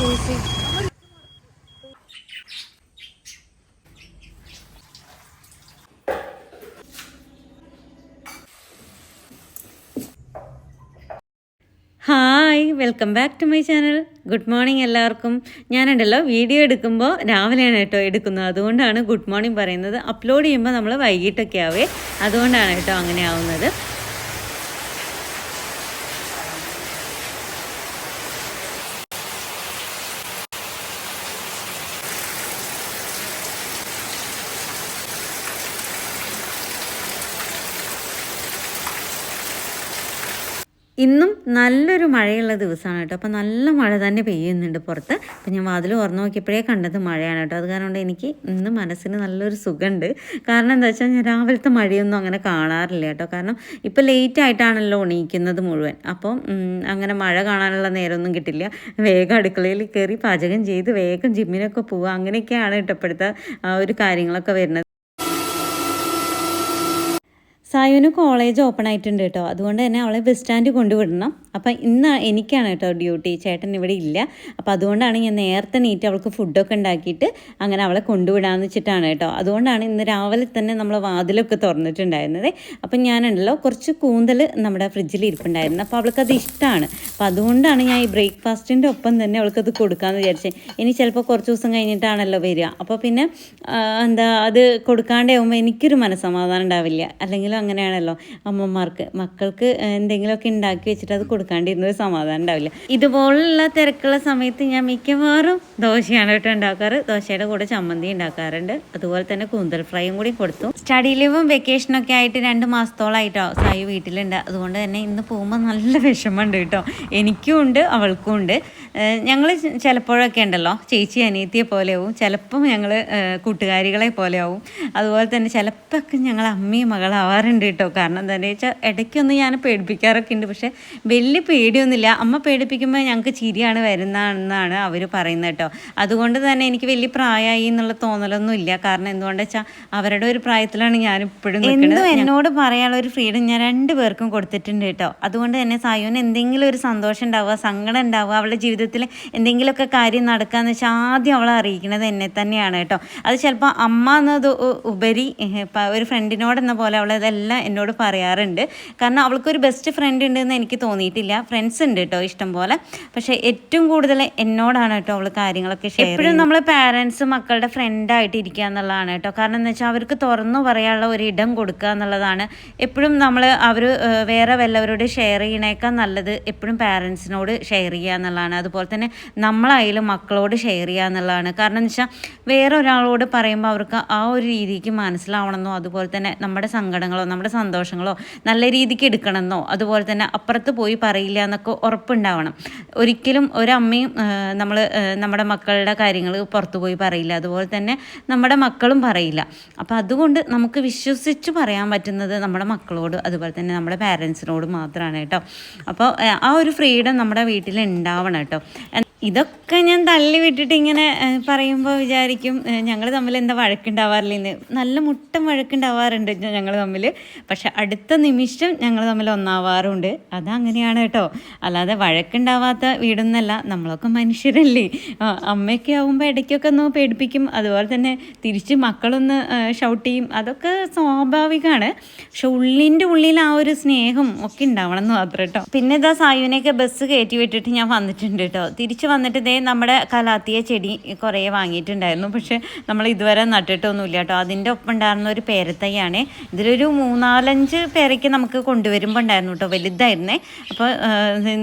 Thulasi. Hi, welcome back to my channel. Good morning എല്ലാവർക്കും. ഞാനുണ്ടല്ലോ video എടുക്കുമ്പോൾ രാവിലെയാണ് കേട്ടോ എടുക്കുന്നത്, അതുകൊണ്ടാണ് ഗുഡ് മോർണിംഗ് പറയുന്നത്. അപ്ലോഡ് ചെയ്യുമ്പോൾ നമ്മൾ വൈകിട്ടൊക്കെ ആവേ, അതുകൊണ്ടാണ് കേട്ടോ അങ്ങനെ ആവുന്നത്. ഇന്നും നല്ലൊരു മഴയുള്ള ദിവസമാണ് കേട്ടോ. അപ്പോൾ നല്ല മഴ തന്നെ പെയ്യുന്നുണ്ട് പുറത്ത്. അപ്പോൾ ഞാൻ വാതിൽ തുറന്നു നോക്കിയപ്പോഴേ കണ്ടത് മഴയാണ് കേട്ടോ. അത് കാരണം കൊണ്ട് എനിക്ക് ഇന്ന് മനസ്സിന് നല്ലൊരു സുഖമുണ്ട്. കാരണം എന്താ വെച്ചാൽ ഞാൻ രാവിലത്തെ മഴയൊന്നും അങ്ങനെ കാണാറില്ല കേട്ടോ. കാരണം ഇപ്പോൾ ലേറ്റ് ആയിട്ടാണല്ലോ എണീക്കുന്നത് മുഴുവൻ. അപ്പം അങ്ങനെ മഴ കാണാനുള്ള നേരമൊന്നും കിട്ടില്ല. വേഗം അടുക്കളയിൽ കയറി പാചകം ചെയ്ത് വേഗം ജിമ്മിനൊക്കെ പോവുക, അങ്ങനെയൊക്കെയാണ് കേട്ടോ ഇപ്പോഴത്തെ ഒരു കാര്യങ്ങളൊക്കെ വരുന്നത്. സായുവിന് കോളേജ് ഓപ്പൺ ആയിട്ടുണ്ട് കേട്ടോ. അതുകൊണ്ട് തന്നെ അവളെ ബസ് സ്റ്റാൻഡിൽ കൊണ്ടുവിടണം. അപ്പം ഇന്ന് എനിക്കാണ് കേട്ടോ ഡ്യൂട്ടി, ചേട്ടൻ ഇവിടെ ഇല്ല. അപ്പോൾ അതുകൊണ്ടാണ് ഞാൻ നേരത്തെ നീറ്റ് അവൾക്ക് ഫുഡൊക്കെ ഉണ്ടാക്കിയിട്ട് അങ്ങനെ അവളെ കൊണ്ടുവിടാമെന്ന് വെച്ചിട്ടാണ് കേട്ടോ. അതുകൊണ്ടാണ് ഇന്ന് രാവിലെ തന്നെ നമ്മൾ വാതിലൊക്കെ തുറന്നിട്ടുണ്ടായിരുന്നത്. അപ്പം ഞാനുണ്ടല്ലോ കുറച്ച് കൂന്തൽ നമ്മുടെ ഫ്രിഡ്ജിൽ ഇരിപ്പുണ്ടായിരുന്നു. അപ്പോൾ അവൾക്കത് ഇഷ്ടമാണ്. അപ്പോൾ അതുകൊണ്ടാണ് ഞാൻ ഈ ബ്രേക്ക്ഫാസ്റ്റിൻ്റെ ഒപ്പം തന്നെ അവൾക്കത് കൊടുക്കാമെന്ന് വിചാരിച്ചത്. ഇനി ചിലപ്പോൾ കുറച്ച് ദിവസം കഴിഞ്ഞിട്ടാണല്ലോ വരിക. അപ്പോൾ പിന്നെ അത് കൊടുക്കാണ്ടാവുമ്പോൾ എനിക്കൊരു മനസ്സമാധാനം ഉണ്ടാവില്ല. അല്ലെങ്കിൽ അങ്ങനെയാണല്ലോ അമ്മമാർക്ക്, മക്കൾക്ക് എന്തെങ്കിലുമൊക്കെ ഉണ്ടാക്കി വെച്ചിട്ട് അത് കൊടുക്കാണ്ടിരുന്നൊരു സമാധാനം ഉണ്ടാവില്ല. ഇതുപോലുള്ള തിരക്കുള്ള സമയത്ത് ഞാൻ മിക്കവാറും ദോശയാണ് കേട്ടോ ഉണ്ടാക്കാറ്. ദോശയുടെ കൂടെ ചമ്മന്തി ഉണ്ടാക്കാറുണ്ട്. അതുപോലെ തന്നെ കൂന്തൽ ഫ്രൈയും കൂടി കൊടുത്തു. സ്റ്റഡി ലീവും വെക്കേഷനൊക്കെ ആയിട്ട് 2 മാസത്തോളമായിട്ടോ സായി വീട്ടിലുണ്ട്. അതുകൊണ്ട് തന്നെ ഇന്ന് പോകുമ്പോൾ നല്ല വിഷമമുണ്ട് കേട്ടോ. എനിക്കും ഉണ്ട് അവൾക്കും ഉണ്ട്. ഞങ്ങൾ ചിലപ്പോഴൊക്കെ ഉണ്ടല്ലോ ചേച്ചി അനിയത്തിയെ പോലെയാവും, ചിലപ്പം ഞങ്ങൾ കൂട്ടുകാരികളെ പോലെയാവും. അതുപോലെ തന്നെ ചിലപ്പോൾ ഞങ്ങൾ അമ്മയും മകളാവാറുണ്ട് കേട്ടോ. കാരണം എന്താണെന്ന് വെച്ചാൽ ഇടയ്ക്കൊന്ന് ഞാൻ പേടിപ്പിക്കാറൊക്കെ ഉണ്ട്. പക്ഷേ വലിയ പേടിയൊന്നുമില്ല. അമ്മ പേടിപ്പിക്കുമ്പോൾ ഞങ്ങൾക്ക് ചിരിയാണ് വരുന്നതെന്നാണ് അവർ പറയുന്നത് കേട്ടോ. അതുകൊണ്ട് തന്നെ എനിക്ക് വലിയ പ്രായമായി എന്നുള്ള തോന്നലൊന്നും ഇല്ല. കാരണം എന്തുകൊണ്ടെന്ന് വെച്ചാൽ അവരുടെ ഒരു പ്രായത്തിലാണ് ഞാനിപ്പോഴും നിൽക്കുന്നത്. എന്നോട് പറയാനുള്ള ഒരു ഫ്രീഡം ഞാൻ 2 പേർക്കും കൊടുത്തിട്ടുണ്ട് കേട്ടോ. അതുകൊണ്ട് തന്നെ സായുവിന് എന്തെങ്കിലും ഒരു സന്തോഷം ഉണ്ടാവുക, സങ്കടം ഉണ്ടാവുക, അവളുടെ ജീവിതത്തിൽ എന്തെങ്കിലുമൊക്കെ കാര്യം നടക്കുകയെന്ന് വെച്ചാൽ ആദ്യം അവളെ അറിയിക്കുന്നത് എന്നെ തന്നെയാണ് കേട്ടോ. അത് ചിലപ്പോൾ അമ്മ എന്നത് ഉപരി ഒരു ഫ്രണ്ടിനോടെന്ന പോലെ അവളതെല്ലാം എന്നോട് പറയാറുണ്ട്. കാരണം അവൾക്കൊരു ബെസ്റ്റ് ഫ്രണ്ട് ഉണ്ടെന്ന് എനിക്ക് തോന്നിയിട്ടില്ല. ഫ്രണ്ട്സ് ഉണ്ട് കേട്ടോ ഇഷ്ടം പോലെ. പക്ഷേ ഏറ്റവും കൂടുതൽ എന്നോടാണ് കേട്ടോ അവൾ കാര്യങ്ങളൊക്കെ ഷെയർ ചെയ്യുന്നത്. എപ്പോഴും നമ്മൾ പാരൻസ് മക്കളുടെ ഫ്രണ്ടായിട്ട് ഇരിക്കുക എന്നുള്ളതാണ് കേട്ടോ. കാരണം എന്ന് വെച്ചാൽ അവർക്ക് തുറന്നു പറയാനുള്ള ഒരു ഇടം കൊടുക്കുക എന്നുള്ളതാണ്. എപ്പോഴും അവർ വേറെ വല്ലവരോട് ഷെയർ ചെയ്യണേക്കാൾ നല്ലത് എപ്പോഴും പാരൻസിനോട് ഷെയർ ചെയ്യുക എന്നുള്ളതാണ്. അതുപോലെ തന്നെ നമ്മളായാലും മക്കളോട് ഷെയർ ചെയ്യുക എന്നുള്ളതാണ്. കാരണം എന്ന് വെച്ചാൽ വേറെ ഒരാളോട് പറയുമ്പോൾ അവർക്ക് ആ ഒരു രീതിക്ക് മനസ്സിലാവണമെന്നോ, അതുപോലെ തന്നെ നമ്മുടെ സങ്കടങ്ങളോ നമ്മുടെ സന്തോഷങ്ങളോ നല്ല രീതിക്ക് എടുക്കണമെന്നോ, അതുപോലെ തന്നെ അപ്പുറത്ത് പോയി പറയില്ല എന്നൊക്കെ ഉറപ്പുണ്ടാവണം. ഒരിക്കലും ഒരമ്മയും നമ്മുടെ മക്കളുടെ കാര്യങ്ങൾ പുറത്തു പോയി പറയില്ല. അതുപോലെ തന്നെ നമ്മുടെ മക്കളും പറയില്ല. അപ്പോൾ അതുകൊണ്ട് നമുക്ക് വിശ്വസിച്ച് പറയാൻ പറ്റുന്നത് നമ്മുടെ മക്കളോട്, അതുപോലെ തന്നെ നമ്മുടെ പാരൻസിനോട് മാത്രമാണ് കേട്ടോ. അപ്പോൾ ആ ഒരു ഫ്രീഡം നമ്മുടെ വീട്ടിൽ ഉണ്ടാവണം കേട്ടോ. ഇതൊക്കെ ഞാൻ തള്ളി വിട്ടിട്ട് ഇങ്ങനെ പറയുമ്പോൾ വിചാരിക്കും ഞങ്ങൾ തമ്മിൽ എന്താ വഴക്കുണ്ടാവാറില്ലെന്ന്. നല്ല മുട്ടം വഴക്കുണ്ടാവാറുണ്ട് ഞങ്ങൾ തമ്മിൽ. പക്ഷെ അടുത്ത നിമിഷം ഞങ്ങൾ തമ്മിൽ ഒന്നാവാറുണ്ട്. അതങ്ങനെയാണ് കേട്ടോ. അല്ലാതെ വഴക്കുണ്ടാവാത്ത വീടൊന്നല്ല. നമ്മളൊക്കെ മനുഷ്യരല്ലേ. അമ്മയൊക്കെ ആകുമ്പോൾ ഇടയ്ക്കൊക്കെ ഒന്ന് പേടിപ്പിക്കും. അതുപോലെ തന്നെ തിരിച്ച് മക്കളൊന്ന് ഷൗട്ട് ചെയ്യും. അതൊക്കെ സ്വാഭാവികമാണ്. പക്ഷെ ഉള്ളിൻ്റെ ഉള്ളിൽ ആ ഒരു സ്നേഹം ഒക്കെ ഉണ്ടാവണം എന്ന് മാത്രം കേട്ടോ. പിന്നെ ഇതാ സായുവിനെയൊക്കെ ബസ് കയറ്റി വിട്ടിട്ട് ഞാൻ വന്നിട്ടുണ്ട് കേട്ടോ. തിരിച്ച് വന്നിട്ട് നമ്മുടെ കലാത്തിയ ചെടി കുറേ വാങ്ങിയിട്ടുണ്ടായിരുന്നു. പക്ഷെ നമ്മൾ ഇതുവരെ നട്ടിട്ടൊന്നുമില്ല കേട്ടോ. അതിൻ്റെ ഒപ്പം ഉണ്ടായിരുന്ന ഒരു പേരത്തൈയാണ്. ഇതിലൊരു 3-4-5 പേരയ്ക്ക് നമുക്ക് കൊണ്ടുവരുമ്പോൾ ഉണ്ടായിരുന്നു കേട്ടോ. വലുതായിരുന്നേ. അപ്പോൾ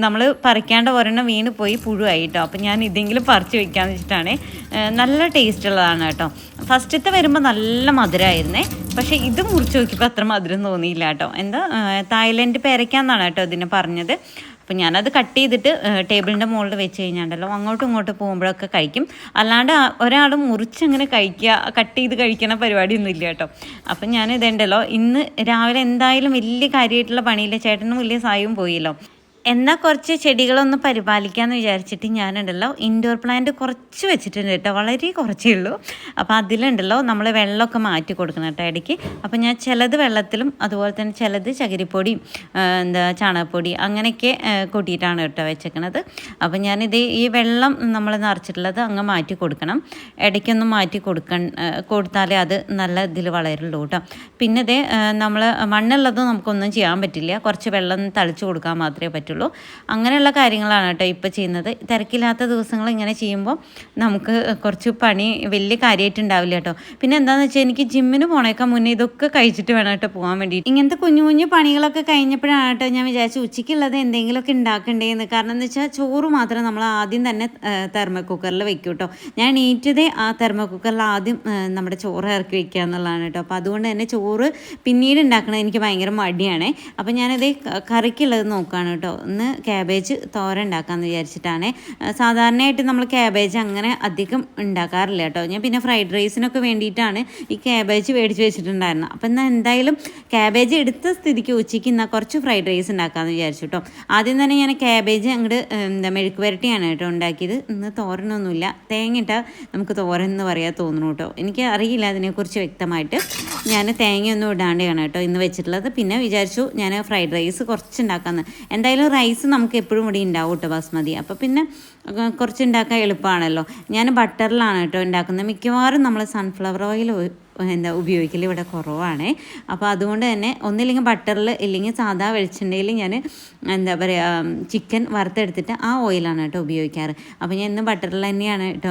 നമ്മൾ പറിക്കാണ്ട് ഒരെണ്ണം വീണ് പോയി പുഴുവായി കേട്ടോ. അപ്പോൾ ഞാൻ ഇതെങ്കിലും പറിച്ച് വയ്ക്കാമെന്ന് വെച്ചിട്ടാണ്. നല്ല ടേസ്റ്റ് ഉള്ളതാണ് കേട്ടോ. ഫസ്റ്റത്തെ വരുമ്പോൾ നല്ല മധുരമായിരുന്നേ. പക്ഷേ ഇത് മുറിച്ച് നോക്കിയപ്പോൾ അത്ര മധുരം തോന്നിയില്ല കേട്ടോ. തായ്ലൻഡ് പേരയ്ക്കാന്നാണ് കേട്ടോ ഇതിന് പറഞ്ഞത്. അപ്പോൾ ഞാനത് കട്ട് ചെയ്തിട്ട് ടേബിളിൻ്റെ മുകളിൽ വെച്ച് കഴിഞ്ഞാണ്ടല്ലോ അങ്ങോട്ടും ഇങ്ങോട്ടും പോകുമ്പോഴൊക്കെ കഴിക്കും. അല്ലാണ്ട് ഒരാൾ മുറിച്ചങ്ങനെ കട്ട് ചെയ്ത് കഴിക്കണ പരിപാടിയൊന്നും ഇല്ല കേട്ടോ. അപ്പം ഞാൻ ഇതുണ്ടല്ലോ ഇന്ന് രാവിലെ എന്തായാലും വലിയ കാര്യമായിട്ടുള്ള പണിയില്ല. ചേട്ടനും വലിയ സായും പോയില്ലോ. എന്നാൽ കുറച്ച് ചെടികളൊന്ന് പരിപാലിക്കാമെന്ന് വിചാരിച്ചിട്ട് ഞാനുണ്ടല്ലോ ഇൻഡോർ പ്ലാന്റ് കുറച്ച് വെച്ചിട്ടുണ്ട് കേട്ടോ, വളരെ കുറച്ചേ ഉള്ളൂ. അപ്പോൾ അതിലുണ്ടല്ലോ നമ്മൾ വെള്ളമൊക്കെ മാറ്റി കൊടുക്കണം കേട്ടോ ഇടയ്ക്ക്. അപ്പോൾ ഞാൻ ചിലത് വെള്ളത്തിലും അതുപോലെ തന്നെ ചിലത് ചകിരിപ്പൊടിയും ചാണകപ്പൊടി അങ്ങനെയൊക്കെ കൂട്ടിയിട്ടാണ് കേട്ടോ വെച്ചേക്കണത്. അപ്പോൾ ഞാനിത് ഈ വെള്ളം നമ്മൾ നിറച്ചിട്ടുള്ളത് അങ്ങ് മാറ്റി കൊടുക്കണം, ഇടയ്ക്കൊന്നും മാറ്റി കൊടുത്താലേ അത് നല്ല ഇതിൽ വളരുള്ളൂ കേട്ടോ. പിന്നെ ഇതേ നമ്മൾ മണ്ണുള്ളതും നമുക്കൊന്നും ചെയ്യാൻ പറ്റില്ല, കുറച്ച് വെള്ളം തളിച്ച് കൊടുക്കാൻ മാത്രമേ പറ്റുള്ളൂ. അങ്ങനെയുള്ള കാര്യങ്ങളാണ് കേട്ടോ ഇപ്പോൾ ചെയ്യുന്നത്. തിരക്കില്ലാത്ത ദിവസങ്ങൾ ഇങ്ങനെ ചെയ്യുമ്പോൾ നമുക്ക് കുറച്ച് പണി വലിയ കാര്യമായിട്ടുണ്ടാവില്ല കേട്ടോ. പിന്നെ എന്താണെന്ന് വെച്ചാൽ എനിക്ക് ജിമ്മിന് പോണേക്കാൾ മുന്നേ ഇതൊക്കെ കഴിച്ചിട്ട് വേണം കേട്ടോ പോകാൻ വേണ്ടിയിട്ട്. ഇങ്ങനത്തെ കുഞ്ഞു കുഞ്ഞു പണികളൊക്കെ കഴിഞ്ഞപ്പോഴാണ് കേട്ടോ ഞാൻ വിചാരിച്ചു ഉച്ചയ്ക്കുള്ളത് എന്തെങ്കിലുമൊക്കെ ഉണ്ടാക്കണ്ടേന്ന്. കാരണം എന്ന് വെച്ചാൽ ചോറ് മാത്രം നമ്മൾ ആദ്യം തന്നെ തെർമോ കുക്കറിൽ വെക്കും കേട്ടോ. ഞാൻ എണീറ്റതേ ആ തെർമോ കുക്കറിൽ ആദ്യം നമ്മുടെ ചോറ് ഇറക്കി വെക്കുക എന്നുള്ളതാണ് കേട്ടോ. അപ്പോൾ അതുകൊണ്ട് തന്നെ ചോറ് പിന്നീട് ഉണ്ടാക്കണത് എനിക്ക് ഭയങ്കര മടിയാണ്. അപ്പോൾ ഞാനത് കറിക്കുള്ളത് നോക്കുകയാണ് കേട്ടോ. ഒന്ന് ക്യാബേജ് തോരൻ ഉണ്ടാക്കാമെന്ന് വിചാരിച്ചിട്ടാണ്. സാധാരണയായിട്ട് നമ്മൾ ക്യാബേജ് അങ്ങനെ അധികം ഉണ്ടാക്കാറില്ല കേട്ടോ. ഞാൻ പിന്നെ ഫ്രൈഡ് റൈസിനൊക്കെ വേണ്ടിയിട്ടാണ് ഈ ക്യാബേജ് മേടിച്ച് വെച്ചിട്ടുണ്ടായിരുന്നത്. അപ്പോൾ എന്നാൽ എന്തായാലും ക്യാബേജ് എടുത്ത സ്ഥിതിക്ക് ഉച്ചയ്ക്ക് എന്നാൽ കുറച്ച് ഫ്രൈഡ് റൈസ് ഉണ്ടാക്കാമെന്ന് വിചാരിച്ചു കേട്ടോ. ആദ്യം തന്നെ ഞാൻ ക്യാബേജ് അങ്ങോട്ട് മെഴുക്ക് പുരട്ടിയാണ് കേട്ടോ ഉണ്ടാക്കിയത്. ഇന്ന് തോരനൊന്നുമില്ല, തേങ്ങ ഇട്ടാൽ നമുക്ക് തോരൻ എന്ന് പറയാൻ തോന്നുന്നു കേട്ടോ. എനിക്ക് അറിയില്ല അതിനെക്കുറിച്ച് വ്യക്തമായിട്ട്. ഞാൻ തേങ്ങയൊന്നും ഇടാണ്ടാണ് കേട്ടോ ഇന്ന് വെച്ചിട്ടുള്ളത്. പിന്നെ വിചാരിച്ചു ഞാൻ ഫ്രൈഡ് റൈസ് കുറച്ച് ഉണ്ടാക്കാമെന്ന്. എന്തായാലും റൈസ് നമുക്ക് എപ്പോഴും ഇവിടെ ഉണ്ടാവും കേട്ടോ, ബാസ്മതി. അപ്പോൾ പിന്നെ കുറച്ച് ഉണ്ടാക്കാൻ എളുപ്പമാണല്ലോ. ഞാൻ ബട്ടറിലാണ് കേട്ടോ ഉണ്ടാക്കുന്നത്. മിക്കവാറും നമ്മൾ സൺഫ്ലവർ ഓയിൽ ഉപയോഗിക്കൽ ഇവിടെ കുറവാണ്. അപ്പോൾ അതുകൊണ്ട് തന്നെ ഒന്നില്ലെങ്കിൽ ബട്ടറിൽ ഇല്ലെങ്കിൽ സാധാ വെളിച്ചെണ്ണയിൽ ഞാൻ ചിക്കൻ വറുത്തെടുത്തിട്ട് ആ ഓയിലാണ് കേട്ടോ ഉപയോഗിക്കാറ്. അപ്പോൾ ഞാൻ ഇന്ന് ബട്ടറിൽ തന്നെയാണ് കേട്ടോ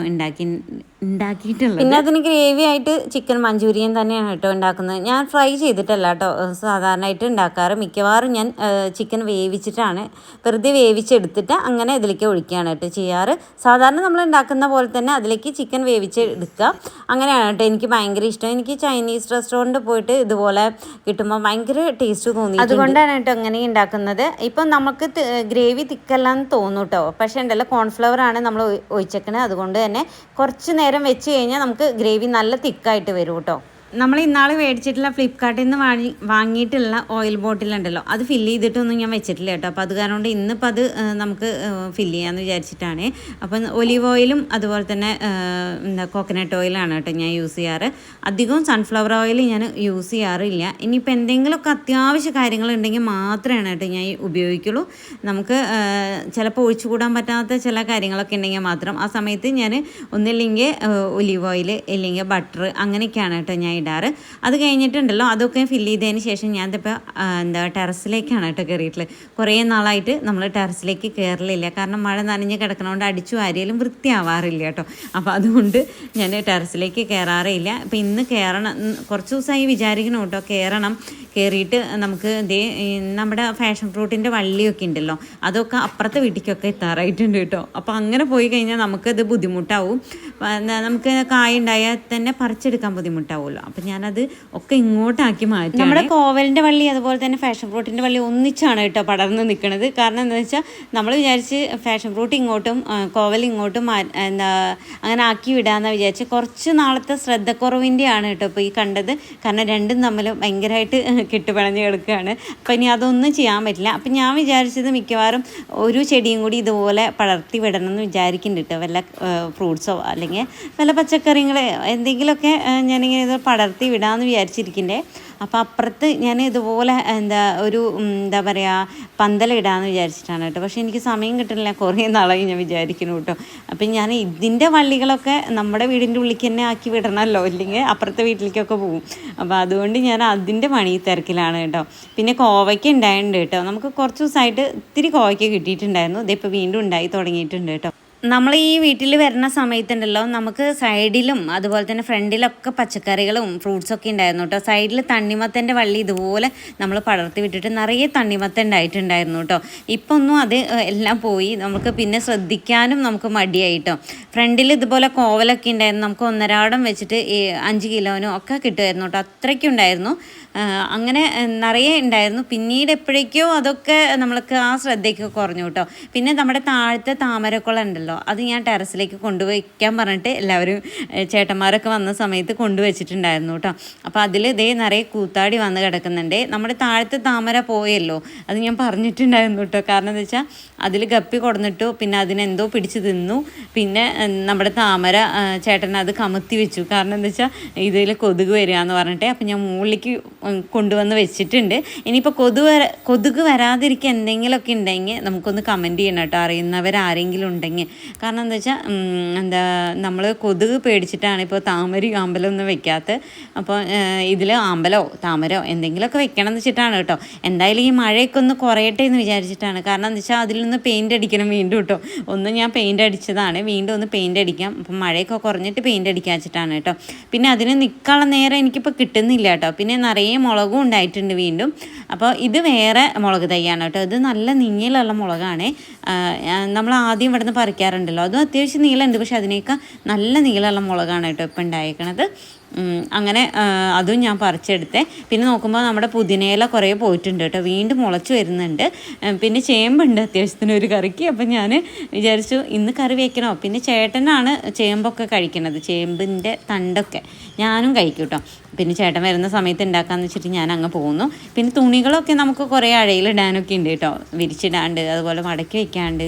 ഉണ്ടാക്കിയിട്ടുള്ളത്. പിന്നെ അതിന് ഗ്രേവി ആയിട്ട് ചിക്കൻ മഞ്ചൂരിയൻ തന്നെയാണ് കേട്ടോ ഉണ്ടാക്കുന്നത്. ഞാൻ ഫ്രൈ ചെയ്തിട്ടല്ല കേട്ടോ സാധാരണയായിട്ട് ഉണ്ടാക്കാറ്. മിക്കവാറും ഞാൻ ചിക്കൻ വേവിച്ചിട്ടാണ്, വെറുതെ വേവിച്ചെടുത്തിട്ട് അങ്ങനെ ഇതിലേക്ക് ഒഴിക്കുകയാണ് കേട്ടോ ചെയ്യാറ്. സാധാരണ നമ്മൾ ഉണ്ടാക്കുന്ന പോലെ തന്നെ അതിലേക്ക് ചിക്കൻ വേവിച്ചെടുക്കുക, അങ്ങനെയാണ് കേട്ടോ എനിക്ക് ഭയങ്കര ഇഷ്ടം. എനിക്ക് ചൈനീസ് റെസ്റ്റോറൻറ്റ് പോയിട്ട് ഇതുപോലെ കിട്ടുമ്പോൾ ഭയങ്കര ടേസ്റ്റ് തോന്നി, അതുകൊണ്ടാണ് കേട്ടോ ഇങ്ങനെ ഉണ്ടാക്കുന്നത്. ഇപ്പം നമുക്ക് ഗ്രേവി തിക്കല്ലാന്ന് തോന്നും കേട്ടോ. പക്ഷേ ഉണ്ടല്ലോ കോൺഫ്ലവർ ആണ് നമ്മൾ ഒഴിച്ചേക്കണത്. അതുകൊണ്ട് തന്നെ കുറച്ച് നേരം വെച്ച് കഴിഞ്ഞാൽ നമുക്ക് ഗ്രേവി നല്ല തിക്കായിട്ട് വരും കേട്ടോ. നമ്മൾ ഇന്നാൾ മേടിച്ചിട്ടുള്ള ഫ്ലിപ്കാർട്ടിൽ നിന്ന് വാങ്ങിയിട്ടുള്ള ഓയിൽ ബോട്ടിലുണ്ടല്ലോ, അത് ഫില്ല് ചെയ്തിട്ടൊന്നും ഞാൻ വെച്ചിട്ടില്ല കേട്ടോ. അപ്പോൾ അത് കാരണം കൊണ്ട് ഇന്നിപ്പോൾ അത് നമുക്ക് ഫില്ല് ചെയ്യാമെന്ന് വിചാരിച്ചിട്ടാണ്. അപ്പം ഒലീവ് ഓയിലും അതുപോലെ തന്നെ കോക്കനട്ട് ഓയിലാണ് കേട്ടോ ഞാൻ യൂസ് ചെയ്യാറ്. അധികവും സൺഫ്ലവർ ഓയിൽ ഞാൻ യൂസ് ചെയ്യാറില്ല. ഇനിയിപ്പോൾ എന്തെങ്കിലുമൊക്കെ അത്യാവശ്യ കാര്യങ്ങളുണ്ടെങ്കിൽ മാത്രമാണ് കേട്ടോ ഞാൻ ഉപയോഗിക്കുള്ളൂ. നമുക്ക് ചിലപ്പോൾ ഒഴിച്ചുകൂടാൻ പറ്റാത്ത ചില കാര്യങ്ങളൊക്കെ ഉണ്ടെങ്കിൽ മാത്രം ആ സമയത്ത് ഞാൻ ഒന്നില്ലെങ്കിൽ ഒലീവ് ഓയിൽ ഇല്ലെങ്കിൽ ബട്ടർ അങ്ങനെയൊക്കെയാണ് കേട്ടോ ഞാൻ ഇടാറ്. അത് കഴിഞ്ഞിട്ടുണ്ടല്ലോ അതൊക്കെ ഫില്ല് ചെയ്തതിന് ശേഷം ഞാനിപ്പോൾ ടെറസിലേക്കാണ് കേട്ടോ കയറിയിട്ടുള്ളത്. കുറേ നാളായിട്ട് നമ്മൾ ടെറസിലേക്ക് കയറലില്ല, കാരണം മഴ നനഞ്ഞ് കിടക്കണോണ്ട് അടിച്ചു വാരിയാലും വൃത്തിയാവാറില്ല കേട്ടോ. അപ്പോൾ അതുകൊണ്ട് ഞാൻ ടെറസിലേക്ക് കയറാറില്ല. അപ്പോൾ ഇന്ന് കയറണം, കുറച്ച് ദിവസമായി വിചാരിക്കണം കേട്ടോ കയറണം. കയറിയിട്ട് നമുക്ക് നമ്മുടെ ഫാഷൻ ഫ്രൂട്ടിൻ്റെ വള്ളിയൊക്കെ ഉണ്ടല്ലോ, അതൊക്കെ അപ്പുറത്തെ വീട്ടിലേക്കൊക്കെ എത്താറായിട്ടുണ്ട് കേട്ടോ. അപ്പോൾ അങ്ങനെ പോയി കഴിഞ്ഞാൽ നമുക്കത് ബുദ്ധിമുട്ടാവും. നമുക്ക് കായ ഉണ്ടായാൽ തന്നെ പറിച്ചെടുക്കാൻ ബുദ്ധിമുട്ടാവുമല്ലോ. അപ്പം ഞാനത് ഒക്കെ ഇങ്ങോട്ടാക്കി മാറ്റി. നമ്മുടെ കോവലിൻ്റെ വള്ളി അതുപോലെ തന്നെ ഫാഷൻ ഫ്രൂട്ടിൻ്റെ വള്ളി ഒന്നിച്ചാണ് കേട്ടോ പടർന്ന് നിൽക്കുന്നത്. കാരണം എന്താണെന്ന് വെച്ചാൽ നമ്മൾ വിചാരിച്ച് ഫാഷൻ ഫ്രൂട്ട് ഇങ്ങോട്ടും കോവൽ ഇങ്ങോട്ടും അങ്ങനെ ആക്കി വിടാമെന്ന് വിചാരിച്ച് കുറച്ച് നാളത്തെ ശ്രദ്ധക്കുറവിൻ്റെയാണ് കേട്ടോ ഇപ്പോൾ ഈ കണ്ടത്. കാരണം രണ്ടും തമ്മിൽ ഭയങ്കരമായിട്ട് കെട്ടുപിണഞ്ഞ് കിടക്കുകയാണ്. അപ്പം ഇനി അതൊന്നും ചെയ്യാൻ പറ്റില്ല. അപ്പം ഞാൻ വിചാരിച്ചത് മിക്കവാറും ഒരു ചെടിയും കൂടി ഇതുപോലെ പടർത്തി വിടണം എന്ന് വിചാരിക്കുന്നുണ്ട് കേട്ടോ. വല്ല ഫ്രൂട്ട്സോ അല്ലെങ്കിൽ വല്ല പച്ചക്കറികൾ എന്തെങ്കിലുമൊക്കെ ഞാനിങ്ങനെ ഇത് പടർത്തി വിടാമെന്ന് വിചാരിച്ചിരിക്കണ്ടേ. അപ്പോൾ അപ്പുറത്ത് ഞാൻ ഇതുപോലെ എന്താ പറയുക പന്തലിടാമെന്ന് വിചാരിച്ചിട്ടാണ് കേട്ടോ. പക്ഷേ എനിക്ക് സമയം കിട്ടുന്നില്ല, കുറേ നാളായി ഞാൻ വിചാരിക്കുന്നു കേട്ടോ. അപ്പം ഞാൻ ഇതിൻ്റെ വള്ളികളൊക്കെ നമ്മുടെ വീടിൻ്റെ ഉള്ളിലേക്ക് തന്നെ ആക്കി വിടണമല്ലോ, ഇല്ലെങ്കിൽ അപ്പുറത്തെ വീട്ടിലേക്കൊക്കെ പോകും. അപ്പോൾ അതുകൊണ്ട് ഞാൻ അതിൻ്റെ പണി തിരക്കിലാണ് കേട്ടോ. പിന്നെ കോവയ്ക്ക ഉണ്ടായിട്ടുണ്ട് കേട്ടോ. നമുക്ക് കുറച്ച് ദിവസമായിട്ട് ഇത്തിരി കോവയ്ക്ക കിട്ടിയിട്ടുണ്ടായിരുന്നു. ഇതിപ്പോൾ വീണ്ടും ഉണ്ടായി തുടങ്ങിയിട്ടുണ്ട് കേട്ടോ. നമ്മൾ ഈ വീട്ടിൽ വരുന്ന സമയത്തുണ്ടല്ലോ നമുക്ക് സൈഡിലും അതുപോലെ തന്നെ ഫ്രണ്ടിലൊക്കെ പച്ചക്കറികളും ഫ്രൂട്ട്സൊക്കെ ഉണ്ടായിരുന്നു കേട്ടോ. സൈഡിൽ തണ്ണിമത്തൻ്റെ വള്ളി ഇതുപോലെ നമ്മൾ പടർത്തി വിട്ടിട്ട് നിറയെ തണ്ണിമത്തൻ ഉണ്ടായിട്ടുണ്ടായിരുന്നു കേട്ടോ. ഇപ്പം ഒന്നും അത് എല്ലാം പോയി, നമുക്ക് പിന്നെ ശ്രദ്ധിക്കാനും നമുക്ക് മടിയായിട്ടോ. ഫ്രണ്ടിൽ ഇതുപോലെ കോവലൊക്കെ ഉണ്ടായിരുന്നു, നമുക്ക് ഒന്നരാടം വെച്ചിട്ട് 5 കിലോനും ഒക്കെ കിട്ടുമായിരുന്നു കേട്ടോ. അത്രയ്ക്കും ഉണ്ടായിരുന്നു, അങ്ങനെ നിറയെ ഉണ്ടായിരുന്നു. പിന്നീട് എപ്പോഴേക്കോ അതൊക്കെ നമ്മൾക്ക് ആ ശ്രദ്ധയ്ക്ക് കുറഞ്ഞു കേട്ടോ. പിന്നെ നമ്മുടെ താഴത്തെ താമരക്കുളം ഉണ്ടല്ലോ, ഉണ്ടല്ലോ അത് ഞാൻ ടെറസിലേക്ക് കൊണ്ടുവയ്ക്കാൻ പറഞ്ഞിട്ട് എല്ലാവരും ചേട്ടന്മാരൊക്കെ വന്ന സമയത്ത് കൊണ്ടുവച്ചിട്ടുണ്ടായിരുന്നു കേട്ടോ. അപ്പോൾ അതിൽ ഇതേ നിറയെ കൂത്താടി വന്ന് കിടക്കുന്നുണ്ട്. നമ്മുടെ താഴത്തെ താമര പോയല്ലോ, അത് ഞാൻ പറഞ്ഞിട്ടുണ്ടായിരുന്നു കേട്ടോ. കാരണം എന്താ വെച്ചാൽ അതിൽ ഗപ്പി കൊടുന്നിട്ടു, പിന്നെ അതിനെന്തോ പിടിച്ച് തിന്നു, പിന്നെ നമ്മുടെ താമര ചേട്ടൻ അത് കമത്തി വെച്ചു. കാരണം എന്താ വെച്ചാൽ ഇതിൽ കൊതുക് വരിക എന്ന് പറഞ്ഞിട്ട്. അപ്പം ഞാൻ മുകളിലേക്ക് കൊണ്ടുവന്ന് വെച്ചിട്ടുണ്ട്. ഇനിയിപ്പോൾ കൊതുക് വരാതിരിക്കുക എന്തെങ്കിലുമൊക്കെ ഉണ്ടെങ്കിൽ നമുക്കൊന്ന് കമൻറ്റ് ചെയ്യണം കേട്ടോ, അറിയുന്നവരാരെങ്കിലും ഉണ്ടെങ്കിൽ. കാരണം എന്താ വെച്ചാൽ നമ്മൾ കൊതുക് പേടിച്ചിട്ടാണ് ഇപ്പോൾ താമരയും അമ്പലമൊന്നും വെക്കാത്തത്. അപ്പോൾ ഇതിൽ അമ്പലമോ താമരയോ എന്തെങ്കിലുമൊക്കെ വെക്കണം എന്ന് വെച്ചിട്ടാണ് കേട്ടോ. എന്തായാലും ഈ മഴയൊക്കെ ഒന്ന് കുറയട്ടെ എന്ന് വിചാരിച്ചിട്ടാണ്. കാരണം എന്താ വെച്ചാൽ അതിൽ നിന്ന് പെയിൻ്റ് അടിക്കണം വീണ്ടും കേട്ടോ. ഒന്ന് ഞാൻ പെയിൻ്റ് അടിച്ചതാണ്, വീണ്ടും ഒന്ന് പെയിൻ്റ് അടിക്കാം. അപ്പം മഴയൊക്കെ കുറഞ്ഞിട്ട് പെയിൻ്റ് അടിക്കാൻ വെച്ചിട്ടാണ് കേട്ടോ. പിന്നെ അതിന് നിൽക്കാനുള്ള നേരം എനിക്കിപ്പോൾ കിട്ടുന്നില്ല കേട്ടോ. പിന്നെ നിറയെ മുളകും ഉണ്ടായിട്ടുണ്ട് വീണ്ടും. അപ്പോൾ ഇത് വേറെ മുളക് തൈയാണ് കേട്ടോ. ഇത് നല്ല നീളമുള്ള മുളകാണ്. നമ്മൾ ആദ്യം ഇവിടുന്ന് പറിക്കാറുണ്ടല്ലോ, അതും അത്യാവശ്യം നീളമുണ്ട്, പക്ഷെ അതിനേക്കാൾ നല്ല നീളമുള്ള മുളകാണ് കേട്ടോ ഇപ്പം ഉണ്ടായിരിക്കണത്. അങ്ങനെ അതും ഞാൻ പറിച്ചെടുത്തേ. പിന്നെ നോക്കുമ്പോൾ നമ്മുടെ പുതിനയില കുറേ പോയിട്ടുണ്ട് കേട്ടോ, വീണ്ടും മുളച്ച് വരുന്നുണ്ട്. പിന്നെ ചേമ്പുണ്ട് അത്യാവശ്യത്തിന് ഒരു കറിക്ക്. അപ്പം ഞാൻ വിചാരിച്ചു ഇന്ന് കറി വയ്ക്കണോ. പിന്നെ ചേട്ടനാണ് ചേമ്പൊക്കെ കഴിക്കണത്, ചേമ്പിൻ്റെ തണ്ടൊക്കെ ഞാനും കഴിക്കും കേട്ടോ. പിന്നെ ചേട്ടൻ വരുന്ന സമയത്ത് ഉണ്ടാക്കാമെന്ന് വെച്ചിട്ട് ഞാൻ അങ്ങ് പോകുന്നു. പിന്നെ തുണികളൊക്കെ നമുക്ക് കുറേ അഴയിലിടാനൊക്കെ ഉണ്ട് കേട്ടോ, വിരിച്ചിടാണ്ട് അതുപോലെ മടക്കി വയ്ക്കാണ്ട്.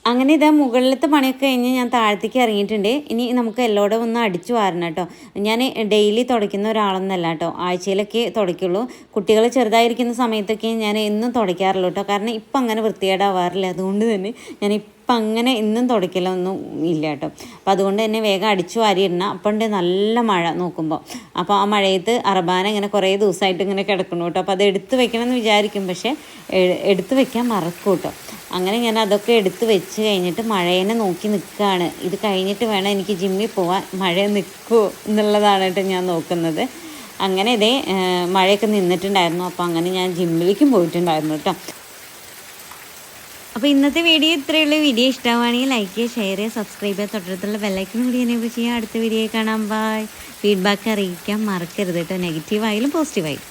അങ്ങനെ ഇതാ മുകളിലത്തെ പണിയൊക്കെ കഴിഞ്ഞ് ഞാൻ താഴത്തേക്ക് ഇറങ്ങിയിട്ടുണ്ട്. ഇനി നമുക്ക് എല്ലാവരും ഒന്ന് അടിച്ചു വാരണം കേട്ടോ. ഞാൻ ഡെയിലി തുടയ്ക്കുന്ന ഒരാളൊന്നല്ല കേട്ടോ, ആഴ്ചയിലൊക്കെ തുടയ്ക്കുള്ളൂ. കുട്ടികൾ ചെറുതായിരിക്കുന്ന സമയത്തൊക്കെ ഞാൻ എന്നും തുടയ്ക്കാറുള്ളൂ കേട്ടോ. കാരണം ഇപ്പം അങ്ങനെ വൃത്തികേടാവാറില്ല, അതുകൊണ്ട് തന്നെ ഞാൻ ഇപ്പം അങ്ങനെ ഇന്നും തുടയ്ക്കലൊന്നും ഇല്ല കേട്ടോ. അപ്പോൾ അതുകൊണ്ട് തന്നെ വേഗം അടിച്ചു വാരിയിടണം. അപ്പം ഉണ്ട് നല്ല മഴ നോക്കുമ്പോൾ. അപ്പോൾ ആ മഴയത്ത് അറബാന ഇങ്ങനെ കുറേ ദിവസമായിട്ട് ഇങ്ങനെ കിടക്കണം കേട്ടോ. അപ്പോൾ അത് എടുത്ത് വെക്കണമെന്ന് വിചാരിക്കും, പക്ഷേ എടുത്ത് വെക്കാൻ മറക്കും കേട്ടോ. അങ്ങനെ ഞാൻ അതൊക്കെ എടുത്ത് വെച്ച് കഴിഞ്ഞിട്ട് മഴേനെ നോക്കി നിൽക്കുകയാണ്. ഇത് കഴിഞ്ഞിട്ട് വേണം എനിക്ക് ജിമ്മിൽ പോകാൻ, മഴ നിൽക്കുമോ എന്നുള്ളതാണ് കേട്ടോ ഞാൻ നോക്കുന്നത്. അങ്ങനെ ഇതേ മഴയൊക്കെ നിന്നിട്ടുണ്ടായിരുന്നു. അപ്പോൾ അങ്ങനെ ഞാൻ ജിമ്മിലേക്കും പോയിട്ടുണ്ടായിരുന്നു കേട്ടോ. അപ്പോൾ ഇന്നത്തെ വീഡിയോ ഇത്രയുള്ള. വീഡിയോ ഇഷ്ടമാണെങ്കിൽ ലൈക്ക് ചെയ്യുക, ഷെയർ ചെയ്യുക, സബ്സ്ക്രൈബ് ചെയ്യുക, തൊട്ടടുത്തുള്ള ബെല്ലൈക്കൻ കൂടി എനേബിൾ ചെയ്യുക. അടുത്ത വീഡിയോ കാണാം. ബൈ. ഫീഡ്ബാക്ക് അറിയിക്കാൻ മറക്കരുത് കേട്ടോ, നെഗറ്റീവായാലും പോസിറ്റീവായാലും.